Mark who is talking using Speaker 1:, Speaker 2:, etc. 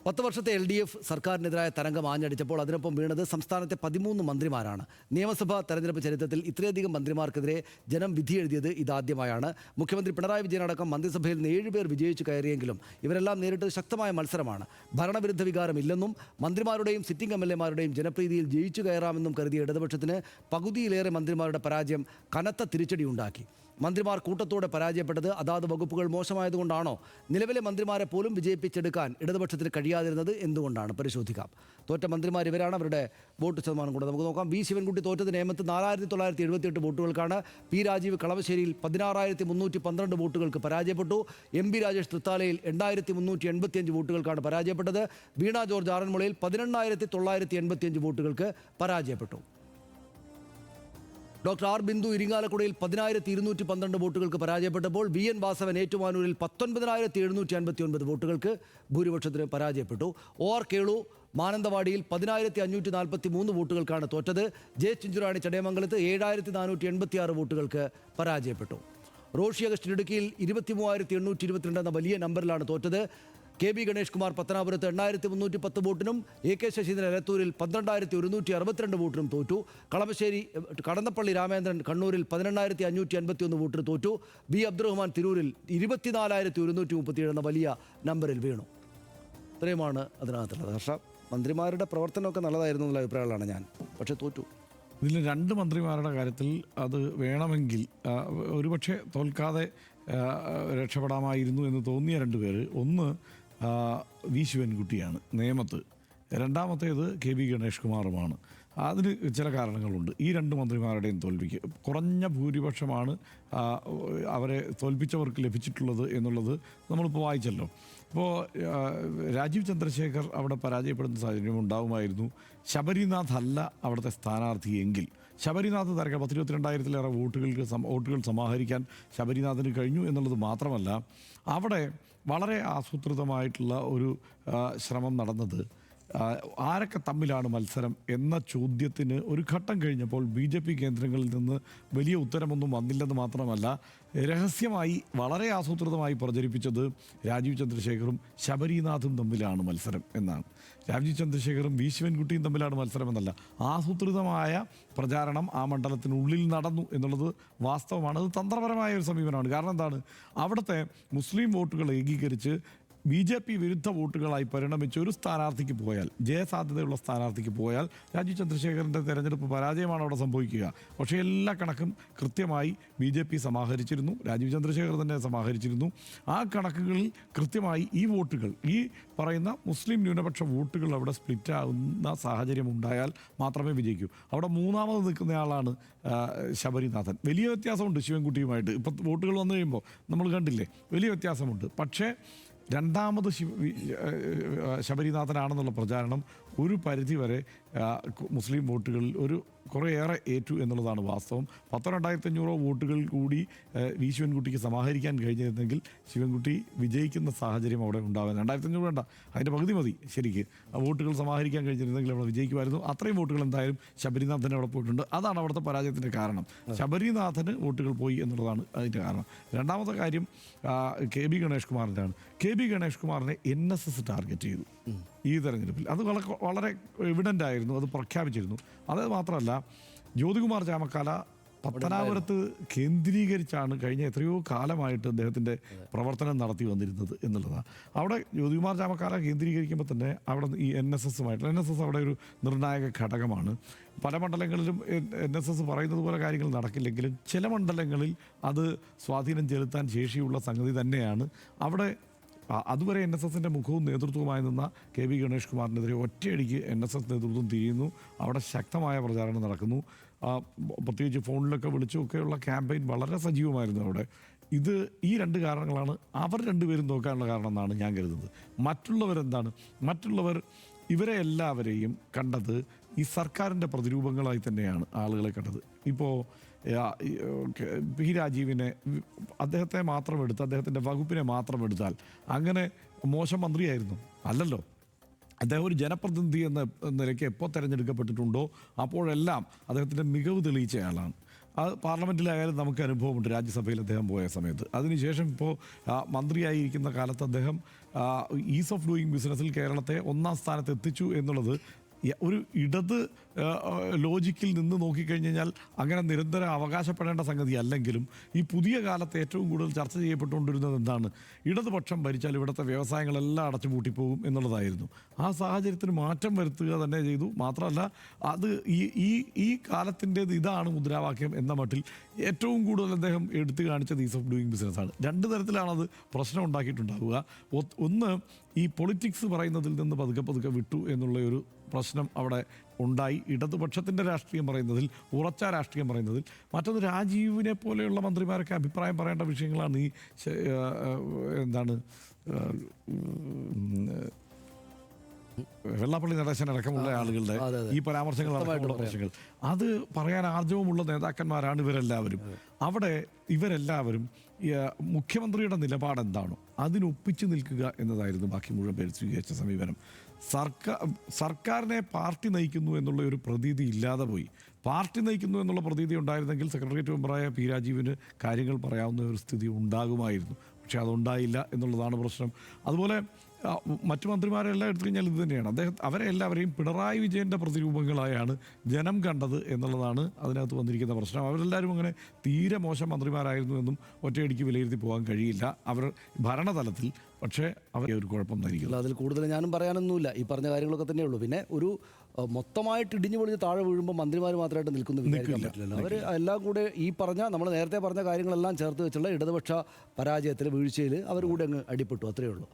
Speaker 1: 10 വർഷത്തെ LDF സർക്കാരിനെതിരായ തരംഗം ആഞ്ഞടിച്ചപ്പോൾ അതിനൊപ്പം വീണത് സംസ്ഥാനത്തെ 13 മന്ത്രിമാരാണ്. നിയമസഭാ തെരഞ്ഞെടുപ്പ് ചരിത്രത്തിൽ ഇത്രയധികം മന്ത്രിമാർക്കെതിരെ ജനം വിധിയെഴുതിയത് ഇതാദ്യമായാണ്. മുഖ്യമന്ത്രി പിണറായി വിജയൻ അടക്കം മന്ത്രിസഭയിൽ നിന്ന് 7 പേർ വിജയിച്ചു കയറിയെങ്കിലും ഇവരെല്ലാം നേരിട്ടത് ശക്തമായ മത്സരമാണ്. ഭരണവിരുദ്ധ വികാരമില്ലെന്നും മന്ത്രിമാരുടെയും സിറ്റിംഗ് MLA-മാരുടെയും ജനപ്രീതിയിൽ ജയിച്ചു കയറാമെന്നും കരുതിയ ഇടതുപക്ഷത്തിന് പകുതിയിലേറെ മന്ത്രിമാരുടെ പരാജയം കനത്ത തിരിച്ചടിയുണ്ടാക്കി. മന്ത്രിമാർ കൂട്ടത്തോടെ പരാജയപ്പെട്ടത് അതാത് വകുപ്പുകൾ മോശമായതുകൊണ്ടാണോ? നിലവിലെ മന്ത്രിമാരെ പോലും വിജയിപ്പിച്ചെടുക്കാൻ ഇടതുപക്ഷത്തിന് കഴിയാതിരുന്നത് എന്തുകൊണ്ടാണ്? പരിശോധിക്കാം. തോറ്റ മന്ത്രിമാർ ഇവരാണ്. അവരുടെ വോട്ട് ശതമാനം കൂടെ നമുക്ക് നോക്കാം. വി ശിവൻകുട്ടി തോറ്റത് നേമത്ത് 4978 വോട്ടുകൾക്കാണ്. പി രാജീവ് കളമശ്ശേരിയിൽ 16,312 വോട്ടുകൾക്ക് പരാജയപ്പെട്ടു. MP രാജേഷ് തൃത്താലയിൽ 8385 വോട്ടുകൾക്കാണ് പരാജയപ്പെട്ടത്. വീണ ജോർജ് ആറന്മുളയിൽ 18,985 വോട്ടുകൾക്ക് പരാജയപ്പെട്ടു. ഡോക്ടർ ആർ ബിന്ദു ഇരിങ്ങാലക്കുടയിൽ 10,212 വോട്ടുകൾക്ക് പരാജയപ്പെട്ടപ്പോൾ VN വാസവൻ ഏറ്റുമാനൂരിൽ 19,759 വോട്ടുകൾക്ക് ഭൂരിപക്ഷത്തിന് പരാജയപ്പെട്ടു. OR കേളു മാനന്തവാടിയിൽ 10,543 വോട്ടുകൾക്കാണ് തോറ്റത്. ജെ ചിഞ്ചുറാണി ചടയമംഗലത്ത് 7,486 വോട്ടുകൾക്ക് പരാജയപ്പെട്ടു. റോഷി അഗസ്റ്റിൻ ഇടുക്കിയിൽ 23,822 എന്ന വലിയ നമ്പറിലാണ് തോറ്റത്. KB ഗണേഷ് കുമാർ പത്തനാപുരത്ത് 8,310 വോട്ടിനും AK ശശീന്ദ്രൻ എലത്തൂരിൽ 12,162 വോട്ടിനും തോറ്റു. കളമശ്ശേരി കടന്നപ്പള്ളി രാമേന്ദ്രൻ കണ്ണൂരിൽ 18,551 വോട്ടിന് തോറ്റു. B അബ്ദുറഹ്മാൻ തിരൂരിൽ 24,137 എന്ന വലിയ നമ്പറിൽ വീണു. ഇത്രയുമാണ് അതിനകത്തുള്ളത്. ഹർഷ, മന്ത്രിമാരുടെ പ്രവർത്തനമൊക്കെ നല്ലതായിരുന്നു എന്നുള്ള അഭിപ്രായങ്ങളാണ് ഞാൻ, പക്ഷേ തോറ്റു.
Speaker 2: ഇതിൽ 2 മന്ത്രിമാരുടെ കാര്യത്തിൽ അത് വേണമെങ്കിൽ ഒരുപക്ഷെ തോൽക്കാതെ രക്ഷപ്പെടാമായിരുന്നു എന്ന് തോന്നിയ 2 പേര്. ഒന്ന് വി ശിവൻകുട്ടിയാണ് നേമത്ത്, രണ്ടാമത്തേത് KB ഗണേഷ് കുമാറുമാണ്. അതിന് ചില കാരണങ്ങളുണ്ട്. ഈ 2 മന്ത്രിമാരുടെയും തോൽവിക്ക് കുറഞ്ഞ ഭൂരിപക്ഷമാണ് അവരെ തോൽപ്പിച്ചവർക്ക് ലഭിച്ചിട്ടുള്ളത് എന്നുള്ളത് നമ്മളിപ്പോൾ വായിച്ചല്ലോ. ഇപ്പോൾ രാജീവ് ചന്ദ്രശേഖർ അവിടെ പരാജയപ്പെടുന്ന സാഹചര്യം ഉണ്ടാവുമായിരുന്നു. ശബരിനാഥ് അല്ല അവിടുത്തെ സ്ഥാനാർത്ഥി എങ്കിൽ ശബരിനാഥ് തരക 22,000-ലേറെ വോട്ടുകൾ സമാഹരിക്കാൻ ശബരിനാഥിന് കഴിഞ്ഞു എന്നുള്ളത് മാത്രമല്ല, അവിടെ വളരെ ആസൂത്രിതമായിട്ടുള്ള ഒരു ശ്രമം നടന്നത് ആരൊക്കെ തമ്മിലാണ് മത്സരം എന്ന ചോദ്യത്തിന് ഒരു ഘട്ടം കഴിഞ്ഞപ്പോൾ BJP കേന്ദ്രങ്ങളിൽ നിന്ന് വലിയ ഉത്തരമൊന്നും വന്നില്ലെന്ന് മാത്രമല്ല, രഹസ്യമായി വളരെ ആസൂത്രിതമായി പ്രചരിപ്പിച്ചത് രാജീവ് ചന്ദ്രശേഖറും ശബരിനാഥും തമ്മിലാണ് മത്സരം എന്നാണ്. രാജീവ് ചന്ദ്രശേഖറും വി ശിവൻകുട്ടിയും തമ്മിലാണ് മത്സരം എന്നല്ല, ആസൂത്രിതമായ പ്രചാരണം ആ മണ്ഡലത്തിനുള്ളിൽ നടന്നു എന്നുള്ളത് വാസ്തവമാണ്. അത് തന്ത്രപരമായ ഒരു സമീപനമാണ്. കാരണം എന്താണ്, അവിടുത്തെ മുസ്ലിം വോട്ടുകൾ ഏകീകരിച്ച് BJP വിരുദ്ധ വോട്ടുകളായി പരിണമിച്ച ഒരു സ്ഥാനാർത്ഥിക്ക് പോയാൽ, ജയസാധ്യതയുള്ള സ്ഥാനാർത്ഥിക്ക് പോയാൽ രാജീവ് ചന്ദ്രശേഖരൻ്റെ തെരഞ്ഞെടുപ്പ് പരാജയമാണ് അവിടെ സംഭവിക്കുക. പക്ഷേ എല്ലാ കണക്കും കൃത്യമായി BJP സമാഹരിച്ചിരുന്നു, രാജീവ് ചന്ദ്രശേഖർ തന്നെ സമാഹരിച്ചിരുന്നു. ആ കണക്കുകളിൽ കൃത്യമായി ഈ വോട്ടുകൾ, ഈ പറയുന്ന മുസ്ലിം ന്യൂനപക്ഷ വോട്ടുകൾ അവിടെ സ്പ്ലിറ്റ് ആവുന്ന സാഹചര്യം ഉണ്ടായാൽ മാത്രമേ വിജയിക്കൂ. അവിടെ മൂന്നാമത് നിൽക്കുന്നയാളാണ് ശബരിനാഥൻ. വലിയ വ്യത്യാസമുണ്ട് ശിവൻകുട്ടിയുമായിട്ട്. ഇപ്പം വോട്ടുകൾ വന്നു കഴിയുമ്പോൾ നമ്മൾ കണ്ടില്ലേ, വലിയ വ്യത്യാസമുണ്ട്. പക്ഷേ രണ്ടാമത് ശബരിനാഥനാണെന്നുള്ള പ്രചാരണം ഒരു പരിധിവരെ മുസ്ലിം വോട്ടുകളിൽ കുറേയേറെ ഏറ്റു എന്നുള്ളതാണ് വാസ്തവം. 12,500 വോട്ടുകൾ കൂടി വി ശിവൻകുട്ടിക്ക് സമാഹരിക്കാൻ കഴിഞ്ഞിരുന്നെങ്കിൽ ശിവൻകുട്ടി വിജയിക്കുന്ന സാഹചര്യം അവിടെ ഉണ്ടാവാൻ. 2,500 വേണ്ട, അതിൻ്റെ പകുതി മതി ശരിക്ക്. വോട്ടുകൾ സമാഹരിക്കാൻ കഴിഞ്ഞിരുന്നെങ്കിൽ അവിടെ വിജയിക്കുമായിരുന്നു. അത്രയും വോട്ടുകൾ എന്തായാലും ശബരിനാഥന് അവിടെ പോയിട്ടുണ്ട്. അതാണ് അവിടുത്തെ പരാജയത്തിൻ്റെ കാരണം. ശബരിനാഥന് വോട്ടുകൾ പോയി എന്നുള്ളതാണ് അതിൻ്റെ കാരണം. രണ്ടാമത്തെ കാര്യം KB ഗണേഷ് കുമാറിൻ്റെയാണ്. KB ഗണേഷ് കുമാറിനെ NSS ടാർഗറ്റ് ചെയ്തു ഈ തെരഞ്ഞെടുപ്പിൽ. അത് വളരെ എവിഡൻ്റ് ആയിരുന്നു, അത് പ്രഖ്യാപിച്ചിരുന്നു. അത് മാത്രമല്ല, ജ്യോതികുമാർ ചാമക്കാല പത്തനാപുരത്ത് കേന്ദ്രീകരിച്ചാണ് കഴിഞ്ഞ എത്രയോ കാലമായിട്ട് അദ്ദേഹത്തിൻ്റെ പ്രവർത്തനം നടത്തി വന്നിരുന്നത് എന്നുള്ളതാണ്. അവിടെ ജ്യോതികുമാർ ചാമക്കാല കേന്ദ്രീകരിക്കുമ്പോൾ തന്നെ അവിടെ ഈ NSS അവിടെ ഒരു നിർണായക ഘടകമാണ്. പല മണ്ഡലങ്ങളിലും NSS പറയുന്നത് പോലെ കാര്യങ്ങൾ നടക്കില്ലെങ്കിലും ചില മണ്ഡലങ്ങളിൽ അത് സ്വാധീനം ചെലുത്താൻ ശേഷിയുള്ള സംഗതി തന്നെയാണ്. അവിടെ അതുവരെ NSSൻ്റെ മുഖവും നേതൃത്വവുമായി നിന്ന KB ഗണേഷ് കുമാറിനെതിരെ ഒറ്റയടിക്ക് NSS നേതൃത്വം തിരിയുന്നു. അവിടെ ശക്തമായ പ്രചാരണം നടക്കുന്നു. പ്രത്യേകിച്ച് ഫോണിലൊക്കെ വിളിച്ചുമൊക്കെയുള്ള ക്യാമ്പയിൻ വളരെ സജീവമായിരുന്നു അവിടെ. ഈ 2 കാരണങ്ങളാണ് അവർ 2 പേരും നോക്കാനുള്ള കാരണം എന്നാണ് ഞാൻ കരുതുന്നത്. മറ്റുള്ളവരെന്താണ്? മറ്റുള്ളവർ ഇവരെ എല്ലാവരെയും കണ്ടത് ഈ സർക്കാരിൻ്റെ പ്രതിരൂപങ്ങളായി തന്നെയാണ് ആളുകളെ കണ്ടത്. ഇപ്പോൾ പി രാജീവിനെ, അദ്ദേഹത്തെ മാത്രം എടുത്ത്, അദ്ദേഹത്തിൻ്റെ വകുപ്പിനെ മാത്രം എടുത്താൽ അങ്ങനെ മോശം മന്ത്രിയായിരുന്നു? അല്ലല്ലോ. അദ്ദേഹം ഒരു ജനപ്രതിനിധി എന്ന നിലയ്ക്ക് എപ്പോൾ തിരഞ്ഞെടുക്കപ്പെട്ടിട്ടുണ്ടോ അപ്പോഴെല്ലാം അദ്ദേഹത്തിൻ്റെ മികവ് തെളിയിച്ചയാളാണ്. അത് പാർലമെൻറ്റിലായാലും നമുക്ക് അനുഭവമുണ്ട്. രാജ്യസഭയിൽ അദ്ദേഹം പോയ സമയത്ത്. അതിനുശേഷം ഇപ്പോൾ മന്ത്രിയായിരിക്കുന്ന കാലത്ത് അദ്ദേഹം ഈസ് ഓഫ് ഡൂയിങ് ബിസിനസ്സിൽ കേരളത്തെ ഒന്നാം സ്ഥാനത്ത് എത്തിച്ചു എന്നുള്ളത് ഒരു ഇടത് ലോജിക്കിൽ നിന്ന് നോക്കിക്കഴിഞ്ഞാൽ അങ്ങനെ നിരന്തരം അവകാശപ്പെടേണ്ട സംഗതി അല്ലെങ്കിലും ഈ പുതിയ കാലത്ത് ഏറ്റവും കൂടുതൽ ചർച്ച ചെയ്യപ്പെട്ടുകൊണ്ടിരുന്നത് എന്താണ്? ഇടതുപക്ഷം ഭരിച്ചാൽ ഇവിടുത്തെ വ്യവസായങ്ങളെല്ലാം അടച്ചുപൂട്ടിപ്പോകും എന്നുള്ളതായിരുന്നു. ആ സാഹചര്യത്തിന് മാറ്റം വരുത്തുക തന്നെ ചെയ്തു. മാത്രമല്ല അത് ഈ കാലത്തിൻ്റേത് ഇതാണ് മുദ്രാവാക്യം എന്ന മട്ടിൽ ഏറ്റവും കൂടുതൽ അദ്ദേഹം എടുത്തു കാണിച്ചത് ഈസ് ഓഫ് ഡൂയിങ് ബിസിനസ്സാണ്. രണ്ട് തരത്തിലാണത് പ്രശ്നം ഉണ്ടാക്കിയിട്ടുണ്ടാവുക. ഒന്ന്, ഈ പൊളിറ്റിക്സ് പറയുന്നതിൽ നിന്ന് പതുക്കെ പതുക്കെ വിട്ടു എന്നുള്ള ഒരു പ്രശ്നം അവിടെ ഉണ്ടായി. ഇടതുപക്ഷത്തിൻ്റെ രാഷ്ട്രീയം പറയുന്നതിൽ, ഉറച്ച രാഷ്ട്രീയം പറയുന്നതിൽ. മറ്റൊന്ന്, രാജീവിനെ പോലെയുള്ള മന്ത്രിമാരൊക്കെ അഭിപ്രായം പറയേണ്ട വിഷയങ്ങളാണ് ഈ എന്താണ് വെള്ളാപ്പള്ളി നടേശൻ അടക്കമുള്ള ആളുകളുടെ ഈ പരാമർശങ്ങൾ അടക്കമുള്ള പ്രശ്നങ്ങൾ. അത് പറയാൻ ആർജവമുള്ള നേതാക്കന്മാരാണ് ഇവരെല്ലാവരും. അവിടെ ഇവരെല്ലാവരും മുഖ്യമന്ത്രിയുടെ നിലപാട് എന്താണോ അതിനൊപ്പിച്ചു നിൽക്കുക എന്നതായിരുന്നു ബാക്കി മുഴുവൻ പേര് സ്വീകരിച്ച സമീപനം. സർക്കാരിനെ പാർട്ടി നയിക്കുന്നു എന്നുള്ള ഒരു പ്രതീതി ഇല്ലാതെ പോയി. പാർട്ടി നയിക്കുന്നു എന്നുള്ള പ്രതീതി ഉണ്ടായിരുന്നെങ്കിൽ സെക്രട്ടേറിയറ്റ് മെമ്പറായ പി രാജീവിന് കാര്യങ്ങൾ പറയാവുന്ന ഒരു സ്ഥിതി ഉണ്ടാകുമായിരുന്നു. പക്ഷേ അതുണ്ടായില്ല എന്നുള്ളതാണ് പ്രശ്നം. അതുപോലെ മറ്റു മന്ത്രിമാരെല്ലാം എടുത്തു കഴിഞ്ഞാൽ ഇത് തന്നെയാണ്. അവരെ എല്ലാവരെയും പിണറായി വിജയൻ്റെ പ്രതിരൂപങ്ങളായാണ് ജനം കണ്ടത് എന്നുള്ളതാണ് അതിനകത്ത് വന്നിരിക്കുന്ന പ്രശ്നം. അവരെല്ലാവരും അങ്ങനെ തീരെ മോശം മന്ത്രിമാരായിരുന്നു എന്നും ഒറ്റയടിക്ക് വിലയിരുത്തി പോകാൻ കഴിയില്ല. അവർ ഭരണതലത്തിൽ പക്ഷേ അവർ ഒരു കുഴപ്പം ധരിക്കില്ല.
Speaker 1: അതിൽ കൂടുതൽ ഞാനും പറയാനൊന്നുമില്ല. ഈ പറഞ്ഞ കാര്യങ്ങളൊക്കെ തന്നെയുള്ളൂ. പിന്നെ ഒരു മൊത്തമായിട്ട് ഇടിഞ്ഞു പൊളിഞ്ഞ് താഴെ വീഴുമ്പോൾ മന്ത്രിമാർ മാത്രമായിട്ട് വിചാരിക്കാൻ പറ്റില്ലല്ലോ. അവർ എല്ലാം കൂടെ ഈ പറഞ്ഞ നമ്മൾ നേരത്തെ പറഞ്ഞ കാര്യങ്ങളെല്ലാം ചേർത്ത് വെച്ചുള്ള ഇടതുപക്ഷ പരാജയത്തിൽ, വീഴ്ചയിൽ അവർ കൂടെ അങ്ങ് അടിപ്പെട്ടു. അത്രയേ ഉള്ളൂ.